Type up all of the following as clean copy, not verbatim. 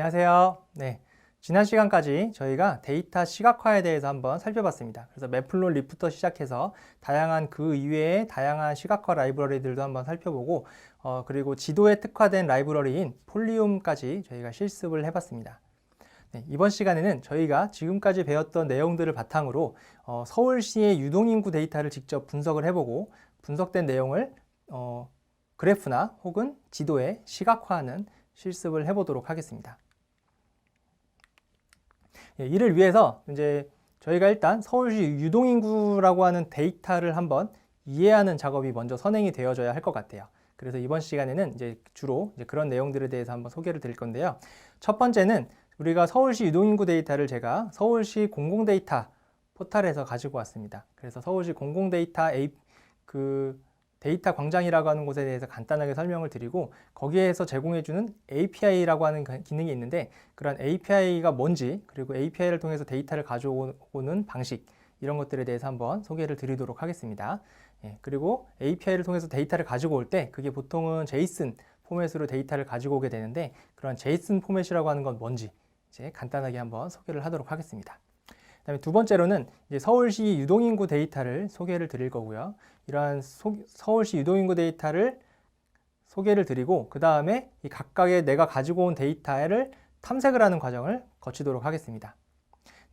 안녕하세요. 네, 지난 시간까지 저희가 데이터 시각화에 대해서 한번 살펴봤습니다. 그래서 매플롯리프부터 시작해서 다양한 그 이외의 다양한 시각화 라이브러리들도 한번 살펴보고 그리고 지도에 특화된 라이브러리인 폴리움까지 저희가 실습을 해봤습니다. 네, 이번 시간에는 저희가 지금까지 배웠던 내용들을 바탕으로 서울시의 유동인구 데이터를 직접 분석을 해보고 분석된 내용을 그래프나 혹은 지도에 시각화하는 실습을 해보도록 하겠습니다. 이를 위해서 이제 저희가 일단 서울시 유동인구라고 하는 데이터를 한번 이해하는 작업이 먼저 선행이 되어져야 할 것 같아요. 그래서 이번 시간에는 이제 주로 그런 내용들에 대해서 한번 소개를 드릴 건데요. 첫 번째는 우리가 서울시 유동인구 데이터를 제가 서울시 공공데이터 포털에서 가지고 왔습니다. 그래서 서울시 공공데이터 데이터 광장이라고 하는 곳에 대해서 간단하게 설명을 드리고 거기에서 제공해주는 API라고 하는 기능이 있는데 그런 API가 뭔지 그리고 API를 통해서 데이터를 가져오는 방식 이런 것들에 대해서 한번 소개를 드리도록 하겠습니다. 그리고 API를 통해서 데이터를 가지고 올 때 그게 보통은 JSON 포맷으로 데이터를 가지고 오게 되는데 그런 JSON 포맷이라고 하는 건 뭔지 이제 간단하게 한번 소개를 하도록 하겠습니다. 그다음에 두 번째로는 이제 서울시 유동인구 데이터를 소개를 드릴 거고요. 이러한 서울시 유동인구 데이터를 소개를 드리고 그 다음에 이 각각의 내가 가지고 온 데이터를 탐색을 하는 과정을 거치도록 하겠습니다.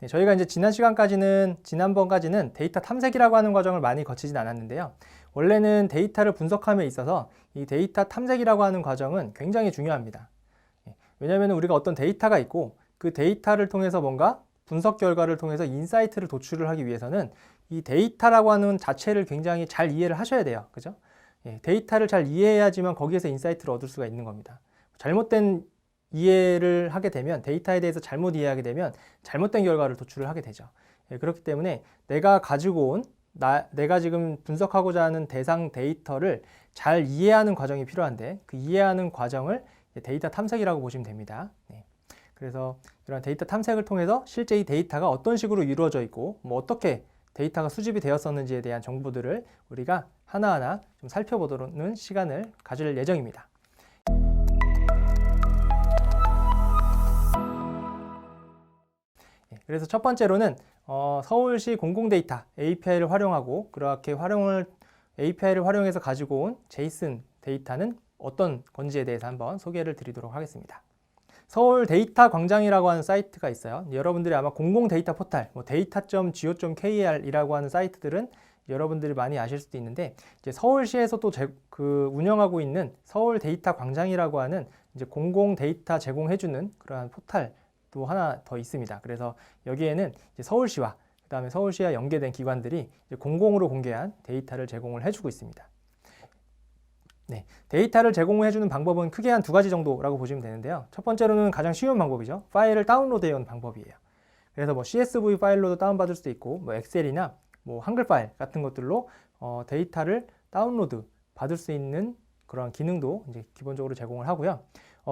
네, 저희가 이제 지난번까지는 데이터 탐색이라고 하는 과정을 많이 거치진 않았는데요. 원래는 데이터를 분석함에 있어서 이 데이터 탐색이라고 하는 과정은 굉장히 중요합니다. 왜냐하면 우리가 어떤 데이터가 있고 그 데이터를 통해서 뭔가 분석 결과를 통해서 인사이트를 도출을 하기 위해서는 이 데이터라고 하는 자체를 굉장히 잘 이해를 하셔야 돼요. 그죠? 데이터를 잘 이해해야지만 거기에서 인사이트를 얻을 수가 있는 겁니다. 잘못된 이해를 하게 되면 데이터에 대해서 잘못 이해하게 되면 잘못된 결과를 도출을 하게 되죠. 그렇기 때문에 내가 가지고 온 내가 지금 분석하고자 하는 대상 데이터를 잘 이해하는 과정이 필요한데 그 이해하는 과정을 데이터 탐색이라고 보시면 됩니다. 그래서 이런 데이터 탐색을 통해서 실제 이 데이터가 어떤 식으로 이루어져 있고 어떻게 데이터가 수집이 되었었는지에 대한 정보들을 우리가 하나하나 좀 살펴보도록 시간을 가질 예정입니다. 그래서 첫 번째로는 서울시 공공데이터 API를 활용하고 그렇게 API를 활용해서 가지고 온 JSON 데이터는 어떤 건지에 대해서 한번 소개를 드리도록 하겠습니다. 서울 데이터 광장이라고 하는 사이트가 있어요. 여러분들이 아마 공공 데이터 포털, data.go.kr이라고 하는 사이트들은 여러분들이 많이 아실 수도 있는데 이제 서울시에서 또 운영하고 있는 서울 데이터 광장이라고 하는 이제 공공 데이터 제공해주는 그러한 포털도 하나 더 있습니다. 그래서 여기에는 이제 서울시와 그다음에 서울시와 연계된 기관들이 이제 공공으로 공개한 데이터를 제공을 해주고 있습니다. 네, 데이터를 제공해주는 방법은 크게 한 두 가지 정도라고 보시면 되는데요. 첫 번째로는 가장 쉬운 방법이죠. 파일을 다운로드해오는 방법이에요. 그래서 CSV 파일로도 다운받을 수도 있고 엑셀이나 한글 파일 같은 것들로 데이터를 다운로드 받을 수 있는 그런 기능도 이제 기본적으로 제공을 하고요.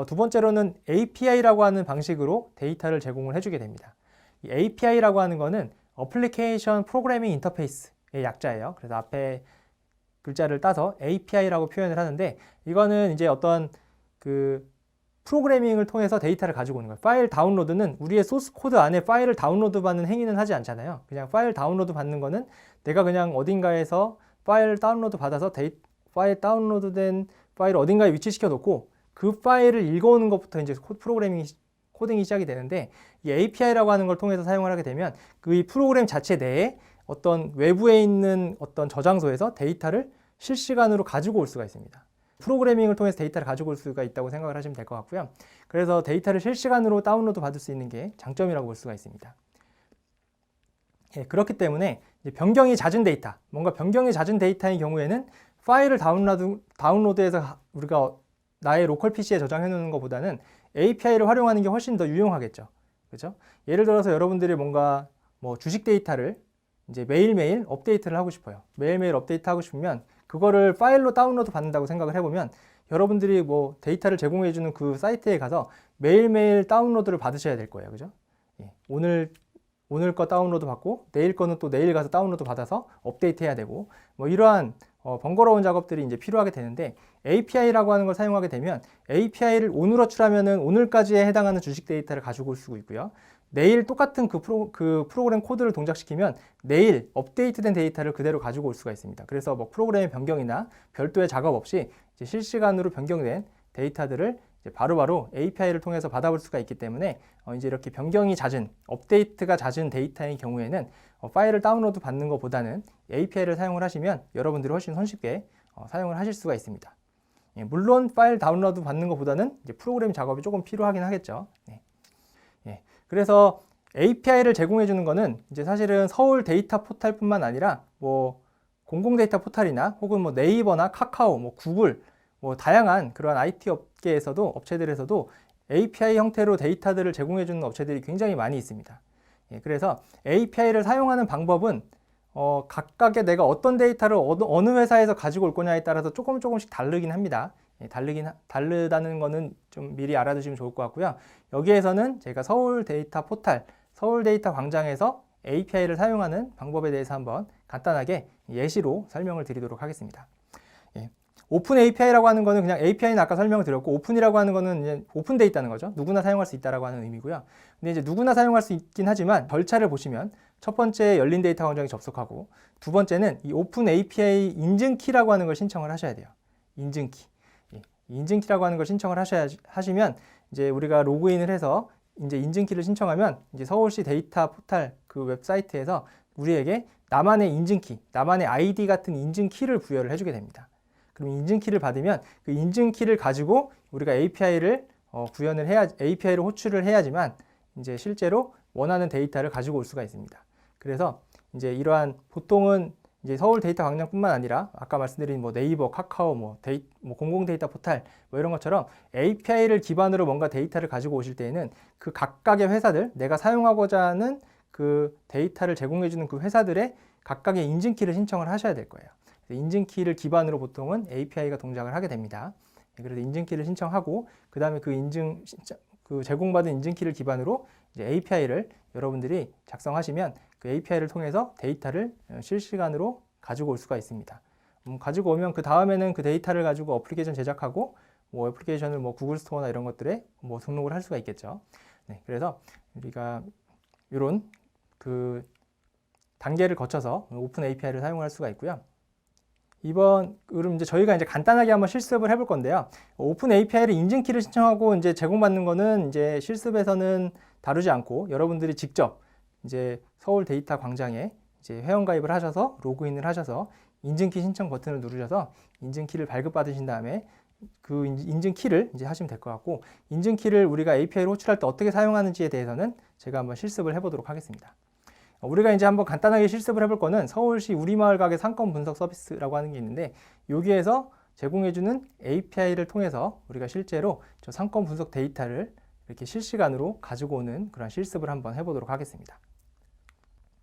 두 번째로는 API라고 하는 방식으로 데이터를 제공을 해주게 됩니다. 이 API라고 하는 거는 어플리케이션 프로그래밍 인터페이스의 약자예요. 그래서 앞에 글자를 따서 API라고 표현을 하는데 이거는 이제 어떤 프로그래밍을 통해서 데이터를 가지고 오는 거예요. 파일 다운로드는 우리의 소스 코드 안에 파일을 다운로드 받는 행위는 하지 않잖아요. 그냥 파일 다운로드 받는 거는 내가 그냥 어딘가에서 파일 다운로드 받아서 파일 다운로드된 파일을 어딘가에 위치시켜 놓고 그 파일을 읽어오는 것부터 이제 코딩이 시작이 되는데 이 API라고 하는 걸 통해서 사용을 하게 되면 그 프로그램 자체 내에 어떤 외부에 있는 어떤 저장소에서 데이터를 실시간으로 가지고 올 수가 있습니다. 프로그래밍을 통해서 데이터를 가지고 올 수가 있다고 생각을 하시면 될 것 같고요. 그래서 데이터를 실시간으로 다운로드 받을 수 있는 게 장점이라고 볼 수가 있습니다. 그렇기 때문에 변경이 잦은 데이터, 뭔가 변경이 잦은 데이터의 경우에는 파일을 다운로드해서 우리가 나의 로컬 PC에 저장해 놓는 것보다는 API를 활용하는 게 훨씬 더 유용하겠죠. 그렇죠? 예를 들어서 여러분들이 뭔가 주식 데이터를 이제 매일매일 업데이트를 하고 싶어요. 매일매일 업데이트 하고 싶으면 그거를 파일로 다운로드 받는다고 생각을 해보면 여러분들이 데이터를 제공해주는 그 사이트에 가서 매일매일 다운로드를 받으셔야 될 거예요. 그죠? 오늘 거 다운로드 받고 내일 거는 또 내일 가서 다운로드 받아서 업데이트 해야 되고 이러한 번거로운 작업들이 이제 필요하게 되는데 API라고 하는 걸 사용하게 되면 API를 오늘 호출하면은 오늘까지에 해당하는 주식 데이터를 가지고 올 수 있고요. 내일 똑같은 그 프로그램 코드를 동작시키면 내일 업데이트된 데이터를 그대로 가지고 올 수가 있습니다. 그래서 뭐 프로그램의 변경이나 별도의 작업 없이 이제 실시간으로 변경된 데이터들을 이제 바로바로 API를 통해서 받아볼 수가 있기 때문에 이제 이렇게 변경이 잦은, 업데이트가 잦은 데이터의 경우에는 파일을 다운로드 받는 것보다는 API를 사용을 하시면 여러분들이 훨씬 손쉽게 사용을 하실 수가 있습니다. 예, 물론 파일 다운로드 받는 것보다는 이제 프로그램 작업이 조금 필요하긴 하겠죠. 네. 예, 그래서 API를 제공해 주는 거는 이제 사실은 서울 데이터 포탈뿐만 아니라 뭐 공공 데이터 포탈이나 혹은 뭐 네이버나 카카오, 뭐 구글, 뭐 다양한 그런 IT 업계에서도 업체들에서도 API 형태로 데이터들을 제공해 주는 업체들이 굉장히 많이 있습니다. 예, 그래서 API를 사용하는 방법은 각각의 내가 어떤 데이터를 어느 회사에서 가지고 올 거냐에 따라서 조금씩 다르긴 합니다. 예, 다르다는 거는 좀 미리 알아두시면 좋을 것 같고요. 여기에서는 제가 서울 데이터 포탈, 서울 데이터 광장에서 API를 사용하는 방법에 대해서 한번 간단하게 예시로 설명을 드리도록 하겠습니다. 예. 오픈 API라고 하는 거는 그냥 API는 아까 설명을 드렸고, 오픈이라고 하는 거는 이제 오픈돼 있다는 거죠. 누구나 사용할 수 있다라고 하는 의미고요. 근데 이제 누구나 사용할 수 있긴 하지만 절차를 보시면 첫 번째 열린 데이터 광장에 접속하고, 두 번째는 이 오픈 API 인증키라고 하는 걸 신청을 하셔야 돼요. 인증키. 예. 인증키라고 하는 걸 신청을 하시면 이제 우리가 로그인을 해서 이제 인증키를 신청하면 이제 서울시 데이터 포탈 그 웹사이트에서 우리에게 나만의 인증키, 나만의 아이디 같은 인증키를 부여를 해주게 됩니다. 그럼 인증키를 받으면 그 인증키를 가지고 우리가 API를 구현을 해야, API를 호출을 해야지만 이제 실제로 원하는 데이터를 가지고 올 수가 있습니다. 그래서 이제 이러한 보통은 이제 서울 데이터 광장뿐만 아니라 아까 말씀드린 뭐 네이버, 카카오, 뭐 공공 데이터 포탈 뭐 이런 것처럼 API를 기반으로 뭔가 데이터를 가지고 오실 때에는 그 각각의 회사들, 내가 사용하고자 하는 그 데이터를 제공해주는 그 회사들의 각각의 인증키를 신청을 하셔야 될 거예요. 인증키를 기반으로 보통은 API가 동작을 하게 됩니다. 그래서 인증키를 신청하고 그 다음에 그 제공받은 인증키를 기반으로 이제 API를 여러분들이 작성하시면 그 API를 통해서 데이터를 실시간으로 가지고 올 수가 있습니다. 가지고 오면 그 다음에는 그 데이터를 가지고 어플리케이션 제작하고 뭐 어플리케이션을 뭐 구글 스토어나 이런 것들에 뭐 등록을 할 수가 있겠죠. 네, 그래서 우리가 이런 그 단계를 거쳐서 오픈 API를 사용할 수가 있고요. 그럼 이제 저희가 이제 간단하게 한번 실습을 해볼 건데요. 오픈 API를 인증키를 신청하고 이제 제공받는 거는 이제 실습에서는 다루지 않고 여러분들이 직접 이제 서울 데이터 광장에 이제 회원가입을 하셔서 로그인을 하셔서 인증키 신청 버튼을 누르셔서 인증키를 발급받으신 다음에 그 인증키를 이제 하시면 될 것 같고, 인증키를 우리가 API를 호출할 때 어떻게 사용하는지에 대해서는 제가 한번 실습을 해보도록 하겠습니다. 우리가 이제 한번 간단하게 실습을 해볼 거는 서울시 우리마을 가게 상권 분석 서비스라고 하는 게 있는데, 여기에서 제공해주는 API를 통해서 우리가 실제로 저 상권 분석 데이터를 이렇게 실시간으로 가지고 오는 그런 실습을 한번 해보도록 하겠습니다.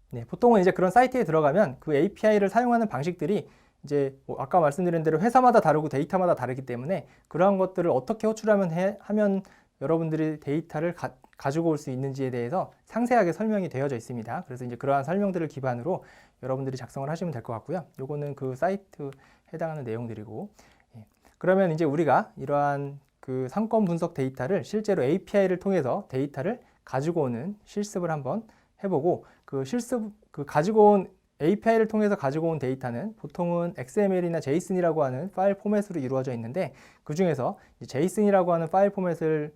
네, 보통은 이제 그런 사이트에 들어가면 그 API를 사용하는 방식들이 이제 뭐 아까 말씀드린 대로 회사마다 다르고 데이터마다 다르기 때문에 그러한 것들을 어떻게 호출하면 하면 여러분들이 데이터를 가지고 올 수 있는지에 대해서 상세하게 설명이 되어져 있습니다. 그래서 이제 그러한 설명들을 기반으로 여러분들이 작성을 하시면 될 것 같고요. 요거는 그 사이트에 해당하는 내용들이고, 예. 그러면 이제 우리가 이러한 그 상권 분석 데이터를 실제로 API를 통해서 데이터를 가지고 오는 실습을 한번 해보고, 가지고 온 API를 통해서 가지고 온 데이터는 보통은 XML이나 JSON이라고 하는 파일 포맷으로 이루어져 있는데, 그 중에서 JSON이라고 하는 파일 포맷을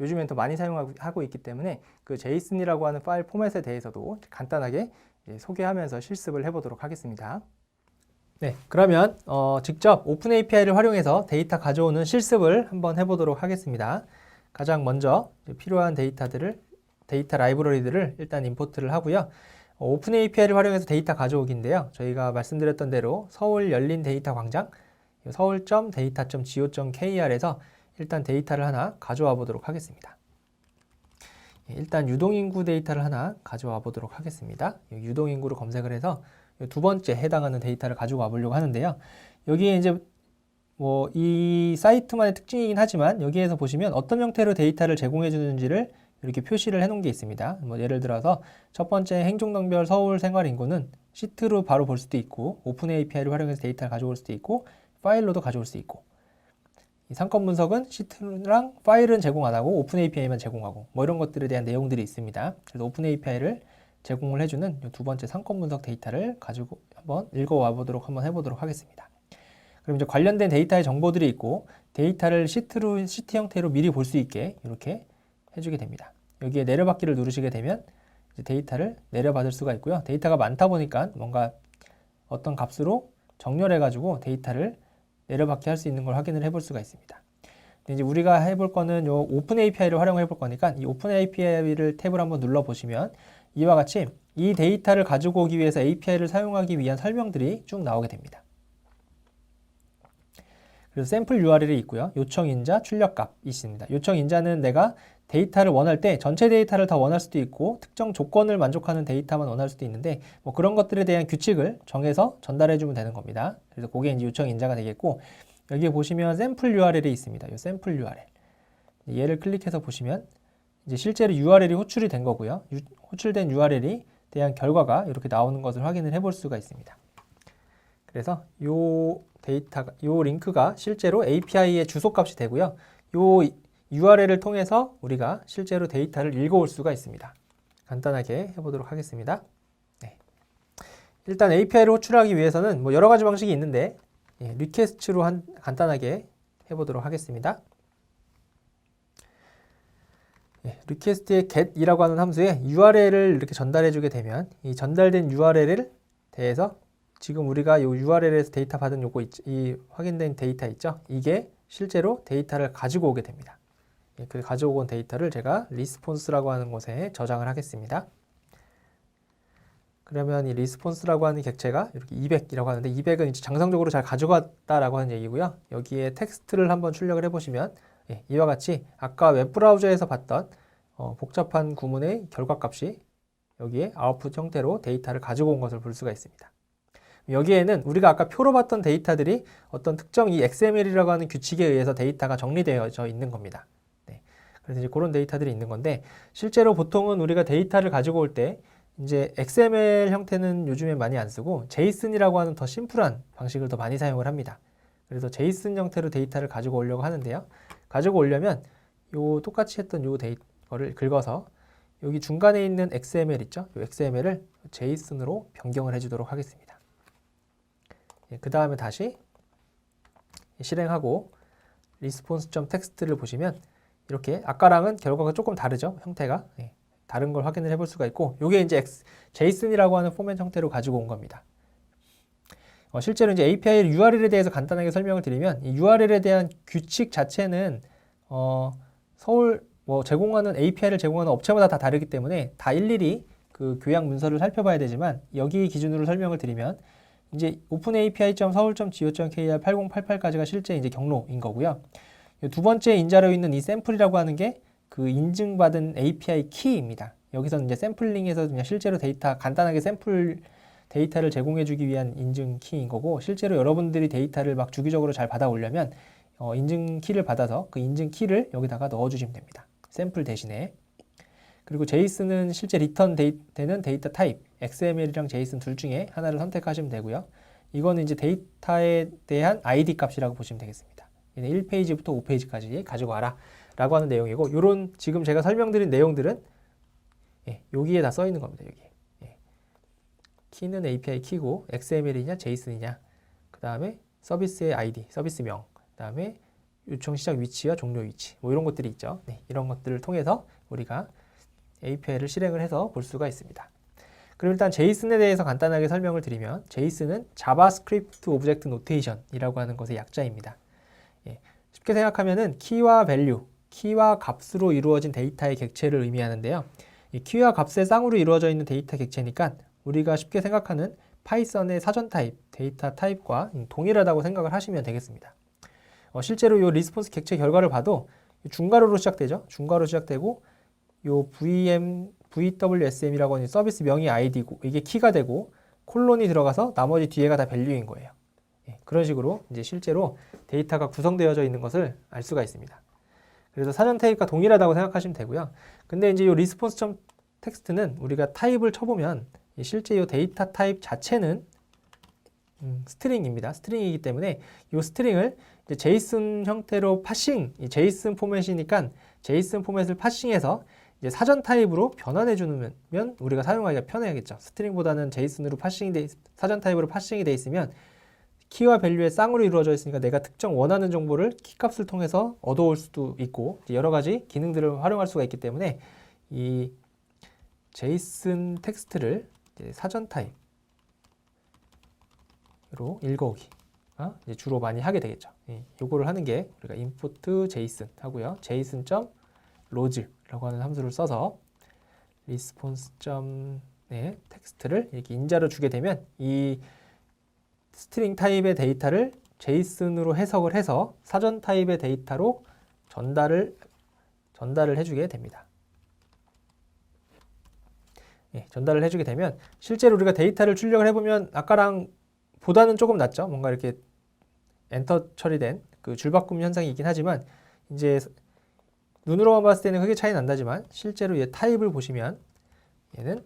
요즘엔 더 많이 사용하고 있기 때문에 그 JSON이라고 하는 파일 포맷에 대해서도 간단하게 소개하면서 실습을 해보도록 하겠습니다. 네, 그러면 직접 오픈 API를 활용해서 데이터 가져오는 실습을 한번 해보도록 하겠습니다. 가장 먼저 필요한 데이터 라이브러리들을 일단 임포트를 하고요. 오픈 API를 활용해서 데이터 가져오기인데요. 저희가 말씀드렸던 대로 서울 열린 데이터 광장 서울.data.go.kr에서 일단 데이터를 하나 가져와 보도록 하겠습니다. 일단 유동인구 데이터를 하나 가져와 보도록 하겠습니다. 유동인구를 검색을 해서 두 번째 해당하는 데이터를 가지고 와 보려고 하는데요. 여기에 이제 뭐 이 사이트만의 특징이긴 하지만 여기에서 보시면 어떤 형태로 데이터를 제공해 주는지를 이렇게 표시를 해놓은 게 있습니다. 뭐 예를 들어서 첫 번째 행정동별 서울 생활인구는 시트로 바로 볼 수도 있고 오픈 API를 활용해서 데이터를 가져올 수도 있고 파일로도 가져올 수 있고 이 상권 분석은 시트랑 파일은 제공 안 하고 오픈 API만 제공하고 뭐 이런 것들에 대한 내용들이 있습니다. 그래서 오픈 API를 제공을 해주는 두 번째 상권 분석 데이터를 가지고 한번 읽어와 보도록 한번 해보도록 하겠습니다. 그럼 이제 관련된 데이터의 정보들이 있고 데이터를 시트 형태로 미리 볼 수 있게 이렇게 해주게 됩니다. 여기에 내려받기를 누르시게 되면 이제 데이터를 내려받을 수가 있고요. 데이터가 많다 보니까 뭔가 어떤 값으로 정렬해 가지고 데이터를 내려받기 할 수 있는 걸 확인을 해볼 수가 있습니다. 근데 이제 우리가 해볼 거는 요 오픈 API를 활용해 볼 거니까 이 오픈 API를 탭을 한번 눌러 보시면 이와 같이 이 데이터를 가지고 오기 위해서 API를 사용하기 위한 설명들이 쭉 나오게 됩니다. 그래서 샘플 URL이 있고요. 요청 인자, 출력값이 있습니다. 요청 인자는 내가 데이터를 원할 때 전체 데이터를 다 원할 수도 있고 특정 조건을 만족하는 데이터만 원할 수도 있는데 뭐 그런 것들에 대한 규칙을 정해서 전달해 주면 되는 겁니다. 그래서 그게 이제 요청 인자가 되겠고 여기에 보시면 샘플 URL이 있습니다. 이 샘플 URL. 얘를 클릭해서 보시면 이제 실제로 URL이 호출이 된 거고요. 호출된 URL이 대한 결과가 이렇게 나오는 것을 확인을 해볼 수가 있습니다. 그래서 요 데이터가, 요 링크가 실제로 API의 주소값이 되고요. 요 URL을 통해서 우리가 실제로 데이터를 읽어올 수가 있습니다. 간단하게 해보도록 하겠습니다. 네. 일단 API를 호출하기 위해서는 뭐 여러 가지 방식이 있는데 리퀘스트로 간단하게 해보도록 하겠습니다. 리퀘스트의 get이라고 하는 함수에 URL을 이렇게 전달해 주게 되면 이 전달된 URL에 대해서 지금 우리가 이 URL에서 데이터 받은 이 확인된 데이터 있죠? 이게 실제로 데이터를 가지고 오게 됩니다. 그 가지고 온 데이터를 제가 리스폰스라고 하는 곳에 저장을 하겠습니다. 그러면 이 리스폰스라고 하는 객체가 이렇게 200이라고 하는데 200은 이제 정상적으로 잘 가져갔다라고 하는 얘기고요. 여기에 텍스트를 한번 출력을 해보시면 이와 같이 아까 웹브라우저에서 봤던 복잡한 구문의 결과값이 여기에 아웃풋 형태로 데이터를 가지고 온 것을 볼 수가 있습니다. 여기에는 우리가 아까 표로 봤던 데이터들이 어떤 특정 이 XML이라고 하는 규칙에 의해서 데이터가 정리되어져 있는 겁니다. 그래서 이제 그런 데이터들이 있는 건데 실제로 보통은 우리가 데이터를 가지고 올 때 이제 XML 형태는 요즘에 많이 안 쓰고 JSON이라고 하는 더 심플한 방식을 더 많이 사용을 합니다. 그래서 JSON 형태로 데이터를 가지고 오려고 하는데요. 가지고 오려면 요 똑같이 했던 요 데이터를 긁어서 여기 중간에 있는 XML 있죠? 요 XML을 JSON으로 변경을 해주도록 하겠습니다. 그 다음에 다시 실행하고 response.txt를 보시면 이렇게 아까랑은 결과가 조금 다르죠? 형태가 다른 걸 확인을 해볼 수가 있고 이게 이제 JSON이라고 하는 포맷 형태로 가지고 온 겁니다. 실제로 이제 API URL에 대해서 간단하게 설명을 드리면 이 URL에 대한 규칙 자체는 제공하는 API를 제공하는 업체마다 다 다르기 때문에 다 일일이 그 교양 문서를 살펴봐야 되지만 여기 기준으로 설명을 드리면 이제 openAPI.서울.go.kr 8088까지가 실제 이제 경로인 거고요. 두 번째 인자로 있는 이 샘플이라고 하는 게 그 인증받은 API 키입니다. 여기서는 이제 샘플링에서 그냥 실제로 간단하게 샘플 데이터를 제공해주기 위한 인증 키인 거고 실제로 여러분들이 데이터를 막 주기적으로 잘 받아오려면 인증 키를 받아서 그 인증 키를 여기다가 넣어주시면 됩니다. 샘플 대신에. 그리고 JSON은 실제 리턴 되는 데이터 타입, XML이랑 JSON 둘 중에 하나를 선택하시면 되고요. 이거는 이제 데이터에 대한 ID 값이라고 보시면 되겠습니다. 1페이지부터 5페이지까지 가지고 와라 라고 하는 내용이고 요런 지금 제가 설명드린 내용들은 여기에 다 써 있는 겁니다. 여기 키는 API 키고 XML이냐 JSON이냐 그 다음에 서비스의 ID, 서비스명 그 다음에 요청 시작 위치와 종료 위치 뭐 이런 것들이 있죠. 이런 것들을 통해서 우리가 API를 실행을 해서 볼 수가 있습니다. 그럼 일단 JSON에 대해서 간단하게 설명을 드리면 JSON은 자바스크립트 오브젝트 노테이션이라고 하는 것의 약자입니다. 쉽게 생각하면은 키와 밸류, 키와 값으로 이루어진 데이터의 객체를 의미하는데요. 이 키와 값의 쌍으로 이루어져 있는 데이터 객체니까 우리가 쉽게 생각하는 파이썬의 사전 타입, 데이터 타입과 동일하다고 생각을 하시면 되겠습니다. 실제로 이 리스폰스 객체 결과를 봐도 중괄호로 시작되죠. 중괄호로 시작되고 요 VWSM이라고 하는 서비스 명이 아이디고 이게 키가 되고 콜론이 들어가서 나머지 뒤에가 다 밸류인 거예요. 그런 식으로 이제 실제로 데이터가 구성되어져 있는 것을 알 수가 있습니다. 그래서 사전 타입과 동일하다고 생각하시면 되고요. 근데 이제 이 response.txt는 우리가 타입을 쳐보면 실제 이 데이터 타입 자체는 스트링입니다. 스트링이기 때문에 이 스트링을 이제 JSON 형태로 파싱, 이 JSON 포맷이니까 JSON 포맷을 파싱해서 이제 사전 타입으로 변환해 주면 우리가 사용하기가 편해야겠죠. 스트링보다는 JSON으로 사전 타입으로 파싱이 돼 있으면 키와 밸류의 쌍으로 이루어져 있으니까 내가 특정 원하는 정보를 키값을 통해서 얻어올 수도 있고 여러 가지 기능들을 활용할 수가 있기 때문에 이 JSON 텍스트를 사전 타입으로 읽어오기 이제 주로 많이 하게 되겠죠. 요거를 하는 게 우리가 import JSON 하고요. JSON.load라고 하는 함수를 써서 response.텍스트를 이렇게 인자로 주게 되면 이 스트링 타입의 데이터를 JSON으로 해석을 해서 사전 타입의 데이터로 전달을 해주게 됩니다. 전달을 해주게 되면 실제로 우리가 데이터를 출력을 해보면 아까랑 보다는 조금 낫죠. 뭔가 이렇게 엔터 처리된 그 줄바꿈 현상이 있긴 하지만 이제 눈으로만 봤을 때는 크게 차이 난다지만 실제로 얘 타입을 보시면 얘는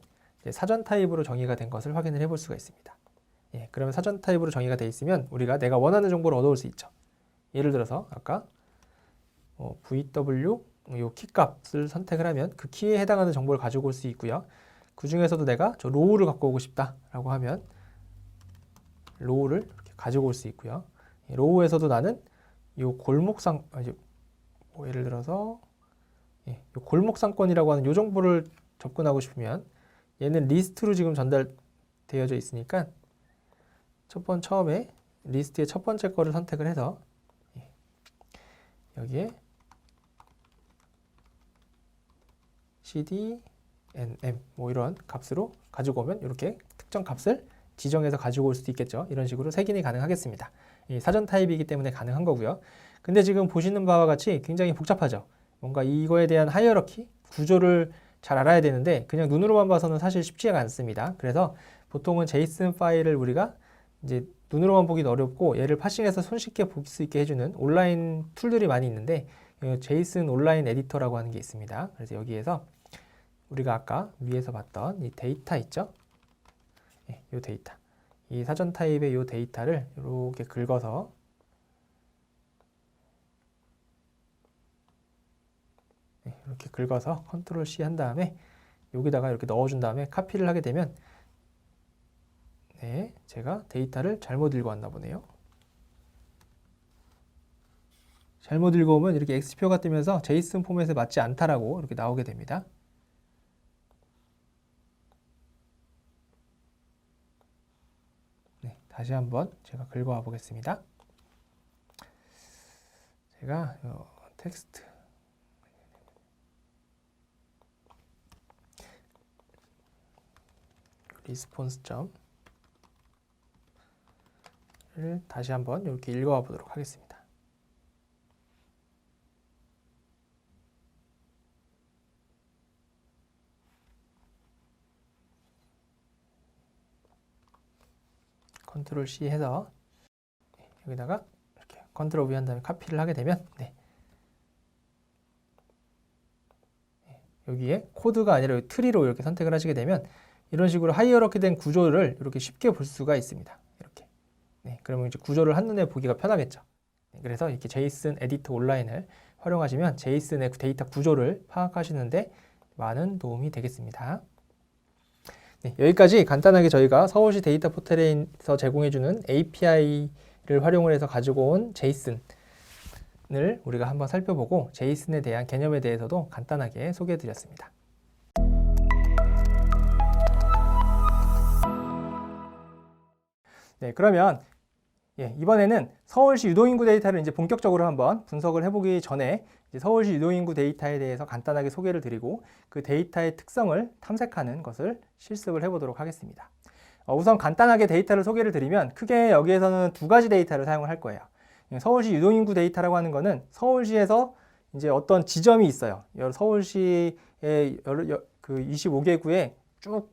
사전 타입으로 정의가 된 것을 확인을 해볼 수가 있습니다. 그러면 사전 타입으로 정의가 되어 있으면 우리가 내가 원하는 정보를 얻어올 수 있죠. 예를 들어서 아까 VW 요 키값을 선택을 하면 그 키에 해당하는 정보를 가지고 올 수 있고요. 그 중에서도 내가 저 로우를 갖고 오고 싶다라고 하면 로우를 이렇게 가지고 올 수 있고요. 로우에서도 나는 요 골목상 예를 들어서 요 골목상권이라고 하는 요 정보를 접근하고 싶으면 얘는 리스트로 지금 전달되어져 있으니까 처음에 리스트의 첫 번째 거를 선택을 해서 여기에 cd, nm 이런 값으로 가지고 오면 이렇게 특정 값을 지정해서 가지고 올 수도 있겠죠. 이런 식으로 색인이 가능하겠습니다. 사전 타입이기 때문에 가능한 거고요. 근데 지금 보시는 바와 같이 굉장히 복잡하죠. 뭔가 이거에 대한 하이어러키, 구조를 잘 알아야 되는데 그냥 눈으로만 봐서는 사실 쉽지가 않습니다. 그래서 보통은 JSON 파일을 우리가 이제 눈으로만 보기는 어렵고 얘를 파싱해서 손쉽게 볼 수 있게 해주는 온라인 툴들이 많이 있는데 JSON 온라인 에디터라고 하는 게 있습니다. 그래서 여기에서 우리가 아까 위에서 봤던 이 데이터 있죠? 이 데이터. 이 사전 타입의 이 데이터를 이렇게 긁어서 이렇게 긁어서 컨트롤 C 한 다음에 여기다가 이렇게 넣어준 다음에 카피를 하게 되면 제가 데이터를 잘못 읽어 왔나 보네요. 잘못 읽어 오면 이렇게 X표가 뜨면서 JSON 포맷에 맞지 않다라고 이렇게 나오게 됩니다. 다시 한번 제가 긁어와 보겠습니다. 제가 텍스트 response.를 다시 한번 이렇게 읽어와 보도록 하겠습니다. 컨트롤 C 해서 여기다가 이렇게 컨트롤 V 한 다음에 카피를 하게 되면 여기에 코드가 아니라 트리로 이렇게 선택을 하시게 되면 이런 식으로 하이어러키 된 구조를 이렇게 쉽게 볼 수가 있습니다. 이렇게. 그러면 이제 구조를 한눈에 보기가 편하겠죠. 그래서 이렇게 JSON 에디터 온라인을 활용하시면 JSON의 데이터 구조를 파악하시는데 많은 도움이 되겠습니다. 여기까지 간단하게 저희가 서울시 데이터 포털에서 제공해주는 API를 활용을 해서 가지고 온 JSON을 우리가 한번 살펴보고 JSON에 대한 개념에 대해서도 간단하게 소개해드렸습니다. 그러면 이번에는 서울시 유동인구 데이터를 이제 본격적으로 한번 분석을 해보기 전에 이제 서울시 유동인구 데이터에 대해서 간단하게 소개를 드리고 그 데이터의 특성을 탐색하는 것을 실습을 해보도록 하겠습니다. 우선 간단하게 데이터를 소개를 드리면 크게 여기에서는 두 가지 데이터를 사용을 할 거예요. 서울시 유동인구 데이터라고 하는 거는 서울시에서 이제 어떤 지점이 있어요. 서울시의 그 25개 구에 쭉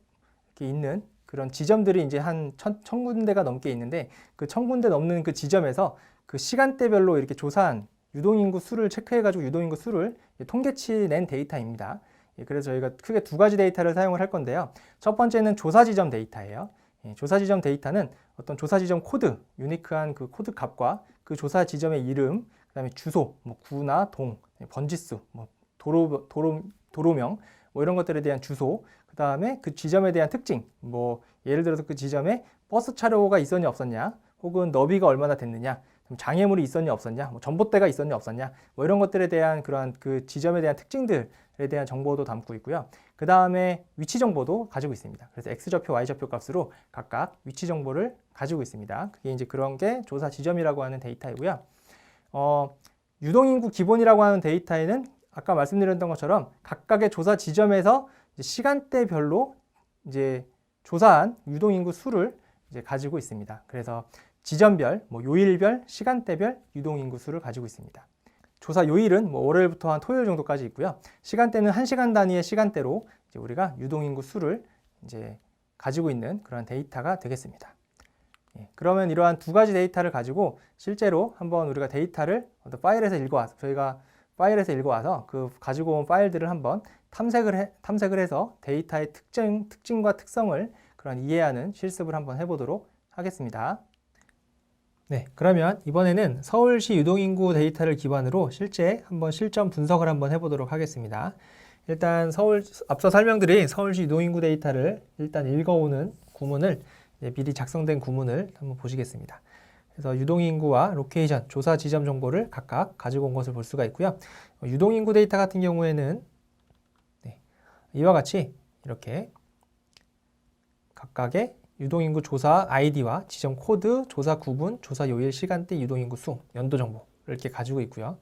이렇게 있는 그런 지점들이 이제 한 1000군데가 넘게 있는데 그 1000군데 넘는 그 지점에서 그 시간대별로 이렇게 조사한 유동인구 수를 체크해가지고 유동인구 수를 통계치 낸 데이터입니다. 그래서 저희가 크게 두 가지 데이터를 사용을 할 건데요. 첫 번째는 조사 지점 데이터예요. 조사 지점 데이터는 어떤 조사 지점 코드, 유니크한 그 코드 값과 그 조사 지점의 이름, 그다음에 주소, 뭐 구나 동, 번지수, 뭐 도로명, 뭐 이런 것들에 대한 주소, 그다음에 그 지점에 대한 특징, 뭐 예를 들어서 그 지점에 버스 차로가 있었냐 없었냐, 혹은 너비가 얼마나 됐느냐, 장애물이 있었냐 없었냐, 뭐 전봇대가 있었냐 없었냐, 뭐 이런 것들에 대한 그러한 그 지점에 대한 특징들에 대한 정보도 담고 있고요. 그 다음에 위치 정보도 가지고 있습니다. 그래서 X좌표, Y좌표 값으로 각각 위치 정보를 가지고 있습니다. 그게 이제 그런 게 조사 지점이라고 하는 데이터이고요. 유동인구 기본이라고 하는 데이터에는 아까 말씀드렸던 것처럼 각각의 조사 지점에서 이제 시간대별로 이제 조사한 유동인구 수를 이제 가지고 있습니다. 그래서 지점별, 뭐 요일별, 시간대별 유동인구 수를 가지고 있습니다. 조사 요일은 뭐 월요일부터 한 토요일 정도까지 있고요. 시간대는 1시간 단위의 시간대로 이제 우리가 유동인구 수를 이제 가지고 있는 그런 데이터가 되겠습니다. 그러면 이러한 두 가지 데이터를 가지고 실제로 한번 우리가 데이터를 어떤 파일에서 읽어와서 저희가 파일에서 읽어와서 그 가지고 온 파일들을 한번 탐색을 해서 데이터의 특징과 특성을 그런 이해하는 실습을 한번 해보도록 하겠습니다. 네, 그러면 이번에는 서울시 유동인구 데이터를 기반으로 실제 한번 실전 분석을 한번 해보도록 하겠습니다. 일단 앞서 설명드린 서울시 유동인구 데이터를 일단 읽어오는 구문을 미리 작성된 구문을 한번 보시겠습니다. 그래서 유동인구와 로케이션, 조사 지점 정보를 각각 가지고 온 것을 볼 수가 있고요. 유동인구 데이터 같은 경우에는 이와 같이 이렇게 각각의 유동인구 조사 아이디와 지점 코드, 조사 구분, 조사 요일, 시간대, 유동인구 수, 연도 정보 이렇게 가지고 있고요.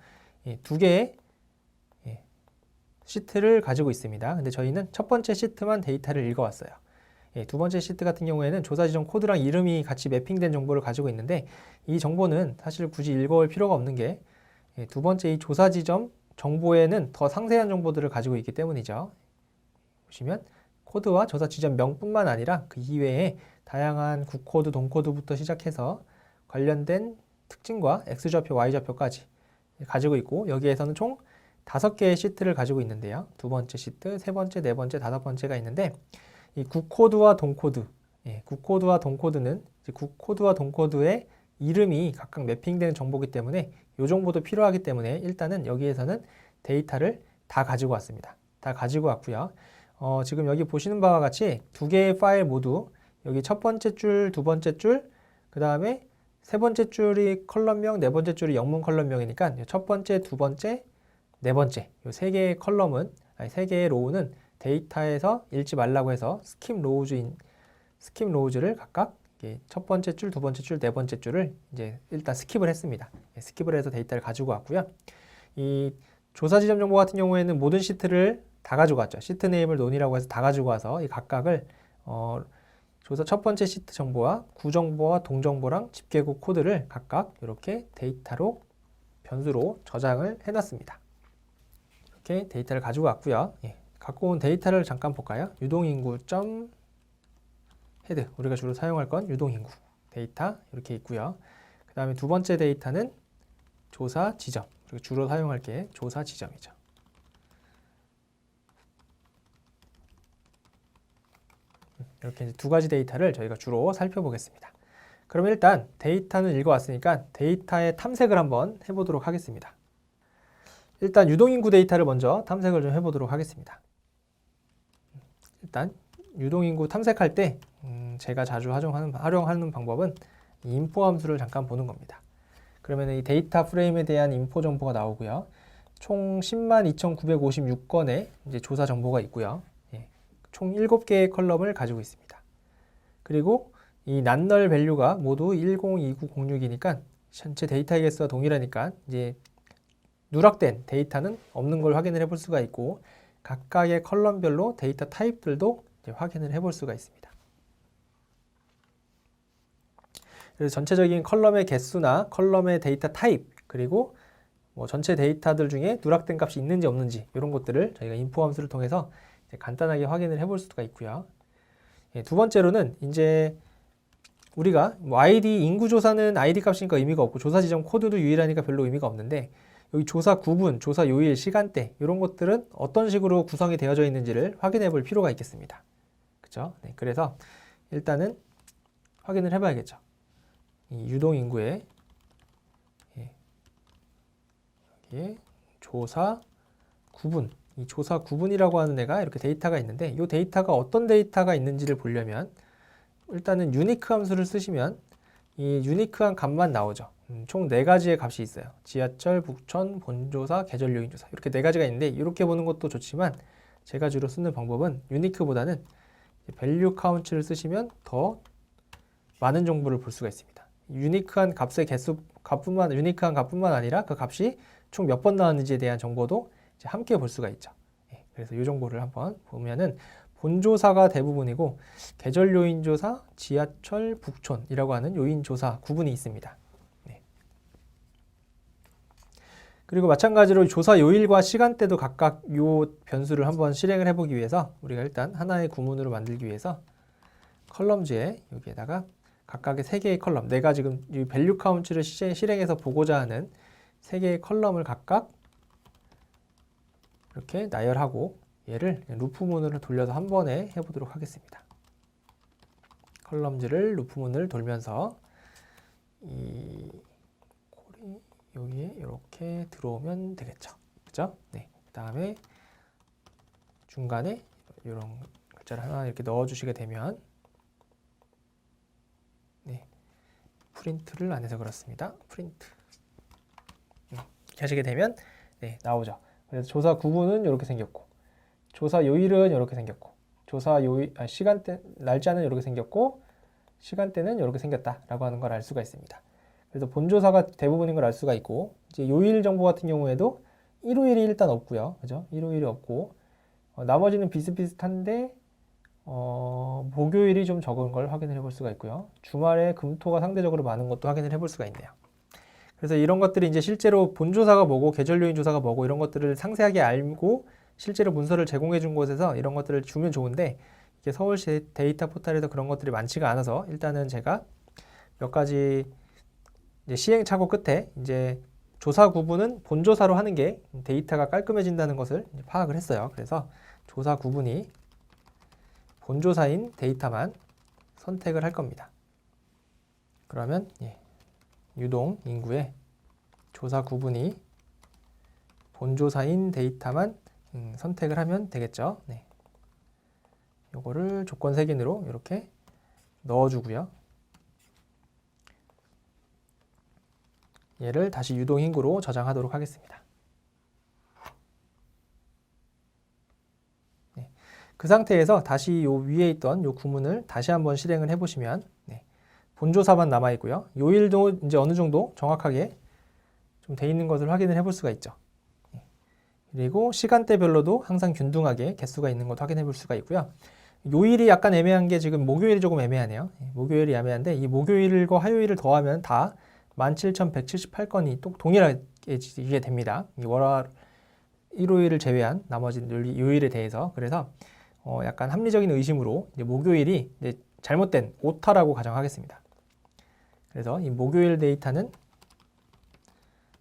두 개의 시트를 가지고 있습니다. 근데 저희는 첫 번째 시트만 데이터를 읽어왔어요. 두 번째 시트 같은 경우에는 조사 지점 코드랑 이름이 같이 매핑된 정보를 가지고 있는데 이 정보는 사실 굳이 읽어올 필요가 없는 게 두 번째 이 조사 지점 정보에는 더 상세한 정보들을 가지고 있기 때문이죠. 보시면 코드와 조사 지점명뿐만 아니라 그 이외에 다양한 국코드, 동코드부터 시작해서 관련된 특징과 X좌표, Y좌표까지 가지고 있고 여기에서는 총 5개의 시트를 가지고 있는데요. 두 번째 시트, 세 번째, 네 번째, 다섯 번째가 있는데 이 국코드와 동코드, 국코드와 동코드는 국코드와 동코드의 이름이 각각 매핑되는 정보이기 때문에 이 정보도 필요하기 때문에 일단은 여기에서는 데이터를 다 가지고 왔습니다. 다 가지고 왔고요. 지금 여기 보시는 바와 같이 두 개의 파일 모두 여기 첫 번째 줄, 두 번째 줄, 그 다음에 세 번째 줄이 컬럼명, 네 번째 줄이 영문 컬럼명이니까 첫 번째, 두 번째, 네 번째 이 세 개의 컬럼은 세 개의 로우는 데이터에서 읽지 말라고 해서 스킵 로우즈를 각각 첫 번째 줄, 두 번째 줄, 네 번째 줄을 이제 일단 스킵을 했습니다. 스킵을 해서 데이터를 가지고 왔고요. 이 조사 지점 정보 같은 경우에는 모든 시트를 다 가지고 왔죠. 시트 네임을 논이라고 해서 다 가지고 와서 이 각각을 조사 첫 번째 시트 정보와 구 정보와 동 정보랑 집계국 코드를 각각 이렇게 데이터로 변수로 저장을 해놨습니다. 이렇게 데이터를 가지고 왔고요. 갖고 온 데이터를 잠깐 볼까요? 유동인구 점 헤드 우리가 주로 사용할 건 유동인구 데이터 이렇게 있고요. 그 다음에 두 번째 데이터는 조사 지점 우리가 주로 사용할 게 조사 지점이죠. 이렇게 이제 두 가지 데이터를 저희가 주로 살펴보겠습니다. 그럼 일단 데이터는 읽어왔으니까 데이터의 탐색을 한번 해보도록 하겠습니다. 일단 유동인구 데이터를 먼저 탐색을 좀 해보도록 하겠습니다. 일단 유동인구 탐색할 때 제가 자주 활용하는 방법은 이 인포 함수를 잠깐 보는 겁니다. 그러면 이 데이터 프레임에 대한 인포 정보가 나오고요. 총 102,956건의 이제 조사 정보가 있고요. 총 7개의 컬럼을 가지고 있습니다. 그리고 이 난널 밸류가 모두 102906이니까 전체 데이터 개수와 동일하니까 이제 누락된 데이터는 없는 걸 확인을 해볼 수가 있고 각각의 컬럼별로 데이터 타입들도 이제 확인을 해볼 수가 있습니다. 그래서 전체적인 컬럼의 개수나 컬럼의 데이터 타입 그리고 뭐 전체 데이터들 중에 누락된 값이 있는지 없는지 이런 것들을 저희가 인포 함수를 통해서 이제 간단하게 확인을 해볼 수가 있고요. 두 번째로는 이제 우리가 뭐 아이디 인구 조사는 아이디 값이니까 의미가 없고 조사 지점 코드도 유일하니까 별로 의미가 없는데 여기 조사 구분, 조사 요일, 시간대 이런 것들은 어떤 식으로 구성이 되어져 있는지를 확인해 볼 필요가 있겠습니다. 그죠? 네, 그래서 일단은 확인을 해봐야겠죠. 이 유동 인구의 여기에 조사 구분, 이 조사 구분이라고 하는 애가 이렇게 데이터가 있는데 이 데이터가 어떤 데이터가 있는지를 보려면 일단은 유니크 함수를 쓰시면 이 유니크한 값만 나오죠. 총 4가지의 값이 있어요. 지하철, 북촌, 본조사, 계절 요인 조사 이렇게 4가지가 있는데 이렇게 보는 것도 좋지만 제가 주로 쓰는 방법은 유니크보다는 밸류 카운트를 쓰시면 더 많은 정보를 볼 수가 있습니다. 유니크한 값의 유니크한 값뿐만 아니라 그 값이 총 몇 번 나왔는지에 대한 정보도 이제 함께 볼 수가 있죠. 그래서 이 정보를 한번 보면은 본조사가 대부분이고 계절 요인 조사, 지하철, 북촌이라고 하는 요인 조사 구분이 있습니다. 그리고 마찬가지로 조사 요일과 시간대도 각각 요 변수를 한번 실행을 해보기 위해서 우리가 일단 하나의 구문으로 만들기 위해서 컬럼즈에 여기에다가 각각의 3개의 컬럼, 내가 지금 이 밸류 카운트를 실행해서 보고자 하는 3개의 컬럼을 각각 이렇게 나열하고 얘를 루프문으로 돌려서 한 번에 해보도록 하겠습니다. 컬럼즈를 루프문을 돌면서 이 콜이 여기에 이렇게 들어오면 되겠죠. 그죠? 네. 그 다음에 중간에 이런 글자를 하나 이렇게 넣어주시게 되면 네. 프린트를 안 해서 그렇습니다. 프린트. 이렇게 하시게 되면 네, 나오죠. 그래서 조사 구분은 이렇게 생겼고 조사 요일은 이렇게 생겼고 조사 요일 시간대 날짜는 이렇게 생겼고 시간대는 이렇게 생겼다라고 하는 걸 알 수가 있습니다. 그래서 본조사가 대부분인 걸 알 수가 있고 이제 요일 정보 같은 경우에도 일요일이 일단 없고요. 그죠? 일요일이 없고 나머지는 비슷비슷한데 목요일이 좀 적은 걸 확인을 해볼 수가 있고요. 주말에 금토가 상대적으로 많은 것도 확인을 해볼 수가 있네요. 그래서 이런 것들이 이제 실제로 본조사가 뭐고 계절 요인 조사가 뭐고 이런 것들을 상세하게 알고 실제로 문서를 제공해 준 곳에서 이런 것들을 주면 좋은데 이게 서울시 데이터 포털에서 그런 것들이 많지가 않아서 일단은 제가 몇 가지 이제 시행착오 끝에 이제 조사 구분은 본조사로 하는 게 데이터가 깔끔해진다는 것을 파악을 했어요. 그래서 조사 구분이 본조사인 데이터만 선택을 할 겁니다. 그러면 유동 인구의 조사 구분이 본조사인 데이터만 선택을 하면 되겠죠. 네. 요거를 조건 색인으로 이렇게 넣어주고요. 얘를 다시 유동 인구로 저장하도록 하겠습니다. 네. 그 상태에서 다시 요 위에 있던 요 구문을 다시 한번 실행을 해보시면 본조사만 남아 있고요. 요일도 이제 어느 정도 정확하게 좀 돼 있는 것을 확인을 해볼 수가 있죠. 그리고 시간대별로도 항상 균등하게 개수가 있는 것도 확인해 볼 수가 있고요. 요일이 약간 애매한 게 지금 목요일이 조금 애매하네요. 목요일이 애매한데 이 목요일과 화요일을 더하면 다 17,178건이 또 동일하게 됩니다. 일요일을 제외한 나머지 요일에 대해서. 그래서 약간 합리적인 의심으로 이제 목요일이 이제 잘못된 오타라고 가정하겠습니다. 그래서 이 목요일 데이터는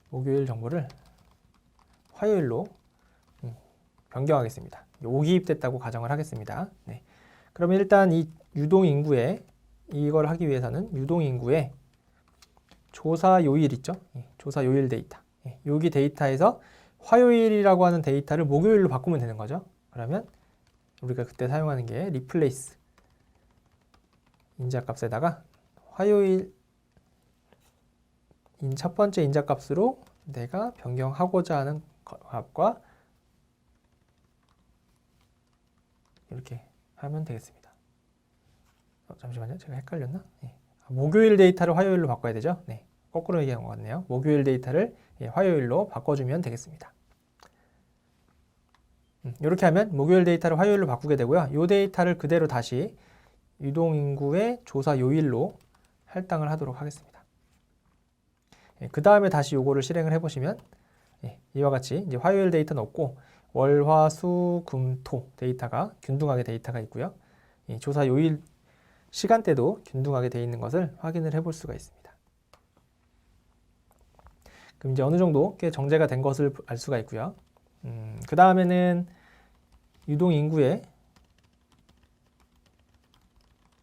목요일 정보를 화요일로 변경하겠습니다. 오기입됐다고 가정을 하겠습니다. 네. 그러면 일단 이 유동인구에 이걸 하기 위해서는 유동인구에 조사 요일 있죠? 조사 요일 데이터. 여기 데이터에서 화요일이라고 하는 데이터를 목요일로 바꾸면 되는 거죠. 그러면 우리가 그때 사용하는 게 replace 인자값에다가 화요일 첫 번째 인자값으로 내가 변경하고자 하는 값과 이렇게 하면 되겠습니다. 잠시만요. 제가 헷갈렸나? 목요일 데이터를 화요일로 바꿔야 되죠? 네. 거꾸로 얘기한 것 같네요. 목요일 데이터를 화요일로 바꿔주면 되겠습니다. 이렇게 하면 목요일 데이터를 화요일로 바꾸게 되고요. 이 데이터를 그대로 다시 유동인구의 조사 요일로 할당을 하도록 하겠습니다. 그 다음에 다시 요거를 실행을 해보시면 이와 같이 이제 화요일 데이터는 없고 월, 화, 수, 금, 토 데이터가 균등하게 데이터가 있고요. 조사 요일 시간대도 균등하게 되어 있는 것을 확인을 해볼 수가 있습니다. 그럼 이제 어느 정도 꽤 정제가 된 것을 알 수가 있고요. 그 다음에는 유동 인구의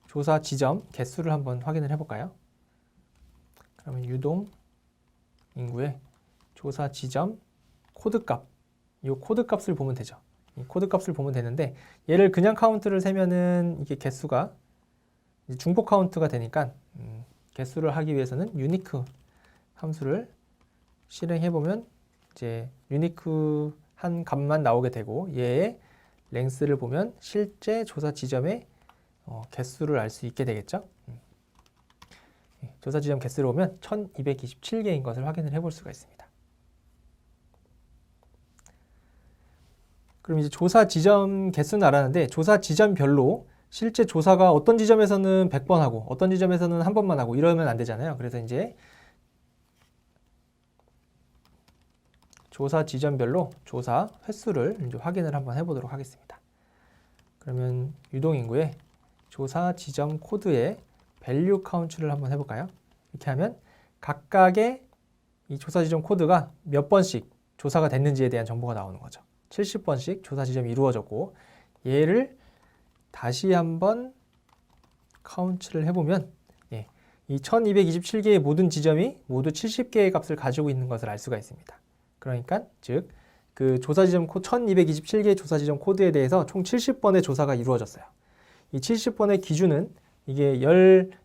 조사 지점 개수를 한번 확인을 해볼까요? 그러면 유동 인구의 조사 지점 코드값, 이 코드값을 보면 되죠. 이 코드값을 보면 되는데 얘를 그냥 카운트를 세면은 이게 개수가 중복 카운트가 되니까 개수를 하기 위해서는 유니크 함수를 실행해 보면 이제 유니크 한 값만 나오게 되고 얘의 랭스를 보면 실제 조사 지점의 개수를 알 수 있게 되겠죠. 조사 지점 개수를 보면 1227개인 것을 확인을 해볼 수가 있습니다. 그럼 이제 조사 지점 개수는 알았는데 조사 지점별로 실제 조사가 어떤 지점에서는 100번 하고 어떤 지점에서는 한 번만 하고 이러면 안 되잖아요. 그래서 이제 조사 지점별로 조사 횟수를 이제 확인을 한번 해보도록 하겠습니다. 그러면 유동인구의 조사 지점 코드의 밸류 카운트를 한번 해볼까요? 이렇게 하면 각각의 이 조사 지점 코드가 몇 번씩 조사가 됐는지에 대한 정보가 나오는 거죠. 70번씩 조사 지점이 이루어졌고 얘를 다시 한번 카운트를 해보면 이 1227개의 모든 지점이 모두 70개의 값을 가지고 있는 것을 알 수가 있습니다. 그러니까 즉 그 조사 지점 1227개의 조사 지점 코드에 대해서 총 70번의 조사가 이루어졌어요. 이 70번의 기준은 이게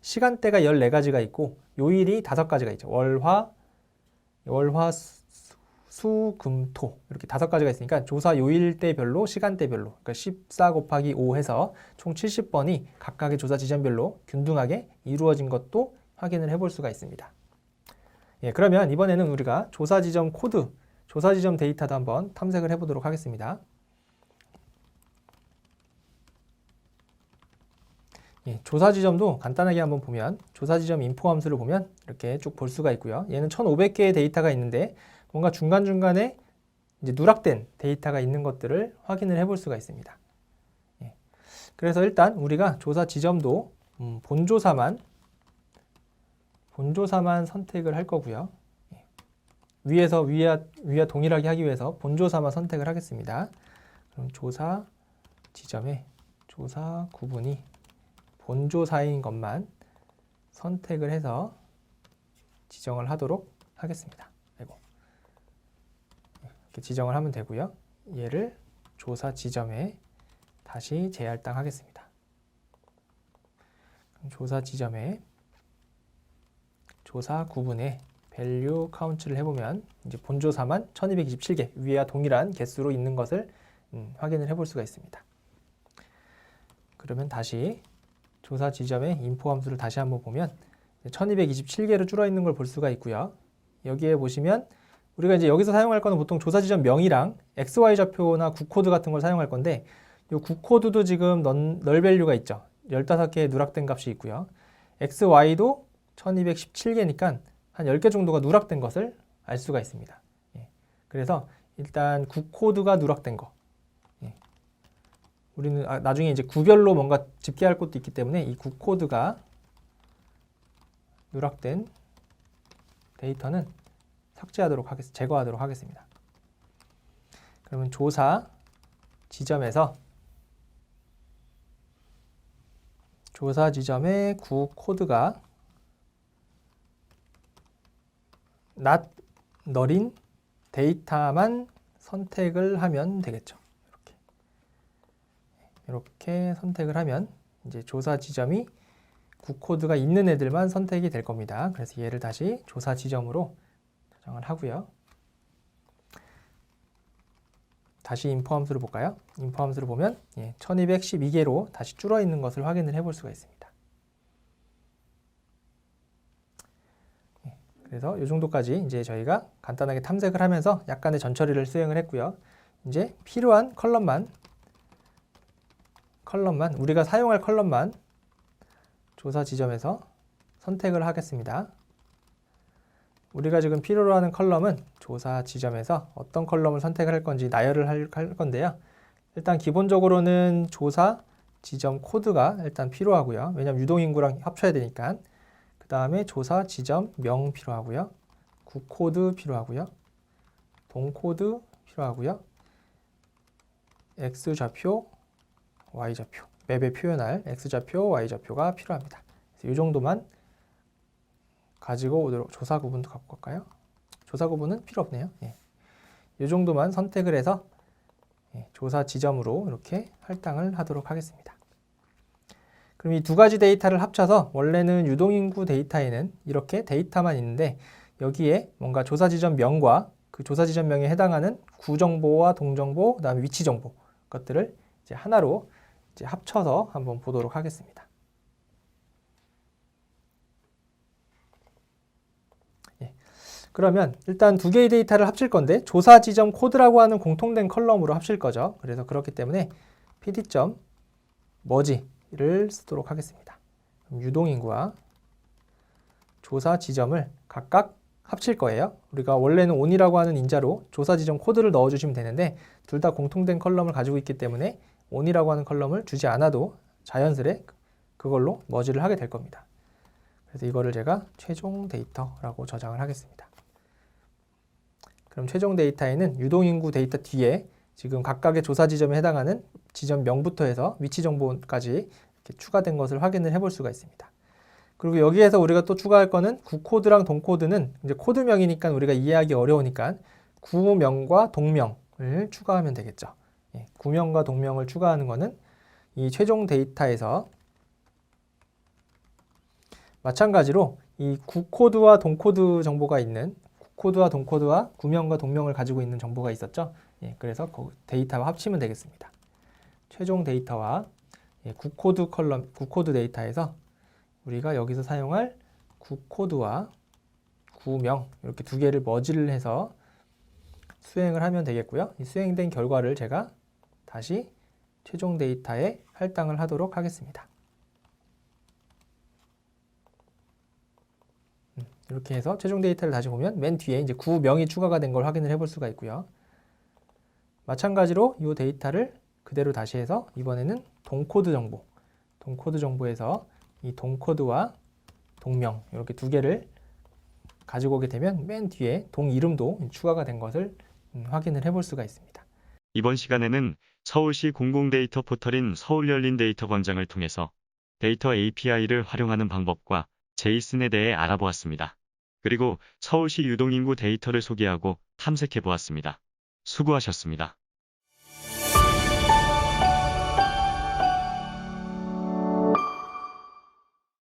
시간대가 14가지가 있고 요일이 5가지가 있죠. 월, 화, 수, 금, 토 이렇게 5가지가 있으니까 조사 요일대별로 시간대별로 그러니까 14 곱하기 5 해서 총 70번이 각각의 조사 지점별로 균등하게 이루어진 것도 확인을 해볼 수가 있습니다. 그러면 이번에는 우리가 조사 지점 코드, 조사 지점 데이터도 한번 탐색을 해보도록 하겠습니다. 조사 지점도 간단하게 한번 보면 조사 지점 인포 함수를 보면 이렇게 쭉 볼 수가 있고요. 얘는 1500개의 데이터가 있는데 뭔가 중간중간에 이제 누락된 데이터가 있는 것들을 확인을 해볼 수가 있습니다. 그래서 일단 우리가 조사 지점도 본조사만 선택을 할 거고요. 위와 동일하게 하기 위해서 본조사만 선택을 하겠습니다. 그럼 조사 지점의 조사 구분이 본조사인 것만 선택을 해서 지정을 하도록 하겠습니다. 이렇게 지정을 하면 되고요. 얘를 조사 지점에 다시 재할당하겠습니다. 조사 지점에 조사 구분에 밸류 카운트를 해보면 이제 본조사만 1227개 위와 동일한 개수로 있는 것을 확인을 해볼 수가 있습니다. 그러면 다시 조사 지점의 인포 함수를 다시 한번 보면 1227개로 줄어 있는 걸 볼 수가 있고요. 여기에 보시면 우리가 이제 여기서 사용할 거는 보통 조사 지점 명이랑 XY 좌표나 구코드 같은 걸 사용할 건데 이 구코드도 지금 널 밸류가 있죠. 15개의 누락된 값이 있고요. XY도 1217개니까 한 10개 정도가 누락된 것을 알 수가 있습니다. 그래서 일단 구코드가 누락된 거. 우리는 나중에 이제 구별로 뭔가 집계할 것도 있기 때문에 이 구코드가 누락된 데이터는 제거하도록 하겠습니다. 그러면 조사 지점에서 조사 지점의 구코드가 널인 데이터만 선택을 하면 되겠죠. 이렇게 선택을 하면 이제 조사 지점이 구코드가 있는 애들만 선택이 될 겁니다. 그래서 얘를 다시 조사 지점으로 저장을 하고요. 다시 인포 함수를 볼까요? 인포 함수를 보면 1212개로 다시 줄어 있는 것을 확인을 해볼 수가 있습니다. 그래서 이 정도까지 이제 저희가 간단하게 탐색을 하면서 약간의 전처리를 수행을 했고요. 이제 필요한 컬럼만 우리가 사용할 컬럼만 조사 지점에서 선택을 하겠습니다. 우리가 지금 필요로 하는 컬럼은 조사 지점에서 어떤 컬럼을 선택을 할 건지 나열을 할 건데요. 일단 기본적으로는 조사 지점 코드가 일단 필요하고요. 왜냐하면 유동인구랑 합쳐야 되니까. 그 다음에 조사 지점 명 필요하고요. 국코드 필요하고요. 동코드 필요하고요. X좌표, Y좌표, 맵에 표현할 X좌표, Y좌표가 필요합니다. 이 정도만 가지고 오도록, 조사 구분도 갖고 갈까요? 조사 구분은 필요 없네요. 예. 이 정도만 선택을 해서 조사 지점으로 이렇게 할당을 하도록 하겠습니다. 그럼 이 두 가지 데이터를 합쳐서 원래는 유동인구 데이터에는 이렇게 데이터만 있는데 여기에 뭔가 조사 지점 명과 그 조사 지점 명에 해당하는 구 정보와 동 정보, 그다음에 위치 정보 것들을 이제 하나로 이제 합쳐서 한번 보도록 하겠습니다. 그러면 일단 두 개의 데이터를 합칠 건데 조사 지점 코드라고 하는 공통된 컬럼으로 합칠 거죠. 그래서 그렇기 때문에 pd.merge를 쓰도록 하겠습니다. 유동인구와 조사 지점을 각각 합칠 거예요. 우리가 원래는 on이라고 하는 인자로 조사 지점 코드를 넣어주시면 되는데 둘 다 공통된 컬럼을 가지고 있기 때문에 on이라고 하는 컬럼을 주지 않아도 자연스레 그걸로 머지를 하게 될 겁니다. 그래서 이거를 제가 최종 데이터라고 저장을 하겠습니다. 그럼 최종 데이터에는 유동인구 데이터 뒤에 지금 각각의 조사 지점에 해당하는 지점명부터 해서 위치 정보까지 이렇게 추가된 것을 확인을 해볼 수가 있습니다. 그리고 여기에서 우리가 또 추가할 거는 구코드랑 동코드는 이제 코드명이니까 우리가 이해하기 어려우니까 구명과 동명을 추가하면 되겠죠. 구명과 동명을 추가하는 거는 이 최종 데이터에서 마찬가지로 이 구코드와 동코드 정보가 있는 구코드와 동코드와 구명과 동명을 가지고 있는 정보가 있었죠. 그래서 데이터와 합치면 되겠습니다. 최종 데이터와 구코드 컬럼, 구코드 데이터에서 우리가 여기서 사용할 구코드와 구명 이렇게 두 개를 머지를 해서 수행을 하면 되겠고요. 이 수행된 결과를 제가 다시 최종 데이터에 할당을 하도록 하겠습니다. 이렇게 해서 최종 데이터를 다시 보면 맨 뒤에 이제 구명이 추가가 된 걸 확인을 해볼 수가 있고요. 마찬가지로 이 데이터를 그대로 다시 해서 이번에는 동코드 정보, 동코드 정보에서 이 동코드와 동명 이렇게 두 개를 가지고 오게 되면 맨 뒤에 동 이름도 추가가 된 것을 확인을 해볼 수가 있습니다. 이번 시간에는 서울시 공공데이터 포털인 서울열린데이터 광장을 통해서 데이터 API를 활용하는 방법과 제이슨에 대해 알아보았습니다. 그리고 서울시 유동인구 데이터를 소개하고 탐색해 보았습니다. 수고하셨습니다.